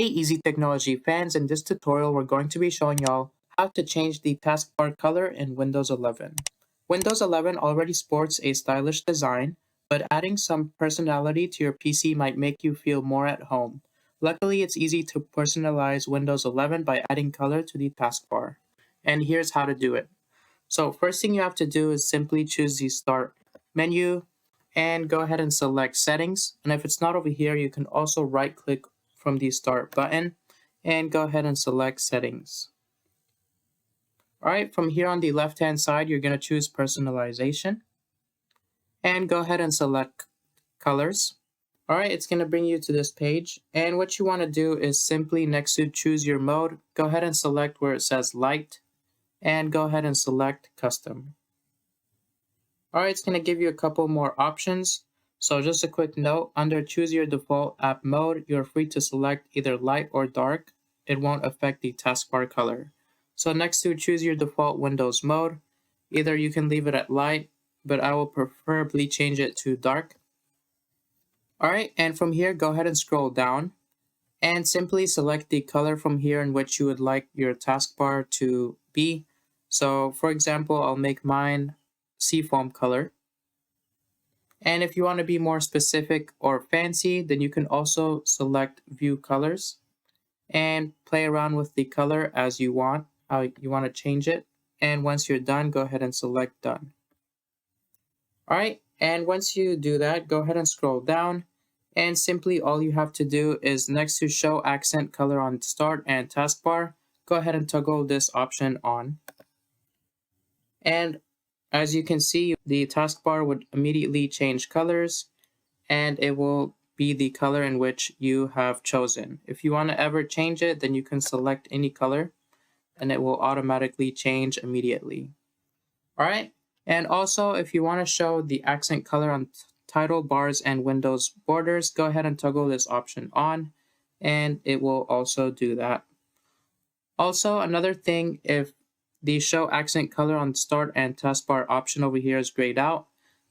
Hey Easy Technology fans, in this tutorial we're going to be showing y'all how to change the taskbar color in Windows 11. Windows 11 already sports a stylish design, but adding some personality to your PC might make you feel more at home. Luckily, it's easy to personalize Windows 11 by adding color to the taskbar. And here's how to do it. So first thing you have to do is simply choose the Start menu and go ahead and select Settings. And if it's not over here, you can also right click from the Start button and go ahead and select Settings. Alright, from here on the left hand side, you're going to choose Personalization and go ahead and select Colors. Alright, it's going to bring you to this page, and what you want to do is simply next to choose your mode, go ahead and select where it says Light and go ahead and select Custom. Alright, it's going to give you a couple more options. So just a quick note, under choose your default app mode, you're free to select either light or dark. It won't affect the taskbar color. So next to choose your default Windows mode, either you can leave it at light, but I will preferably change it to dark. Alright, and from here, go ahead and scroll down and simply select the color from here in which you would like your taskbar to be. So for example, I'll make mine seafoam color. And if you want to be more specific or fancy, then you can also select View Colors and play around with the color as you want, how you want to change it. And once you're done, go ahead and select Done. Alright, and once you do that, go ahead and scroll down. And simply all you have to do is next to Show Accent Color on Start and Taskbar, go ahead and toggle this option on. And as you can see, the taskbar would immediately change colors, and it will be the color in which you have chosen. If you want to ever change it, then you can select any color, and it will automatically change immediately. Alright, and also if you want to show the accent color on title bars and Windows borders, go ahead and toggle this option on, and it will also do that. Also, another thing, if the show accent color on start and taskbar option over here is grayed out,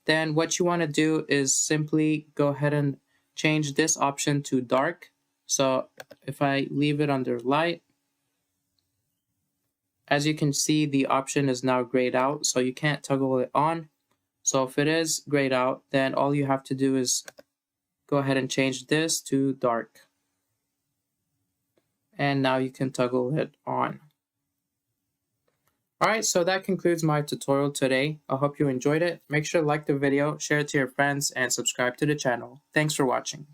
then what you want to do is simply go ahead and change this option to dark. So if I leave it under light, as you can see, the option is now grayed out, so you can't toggle it on. So if it is grayed out, then all you have to do is go ahead and change this to dark. And now you can toggle it on. Alright, so that concludes my tutorial today. I hope you enjoyed it. Make sure to like the video, share it to your friends, and subscribe to the channel. Thanks for watching.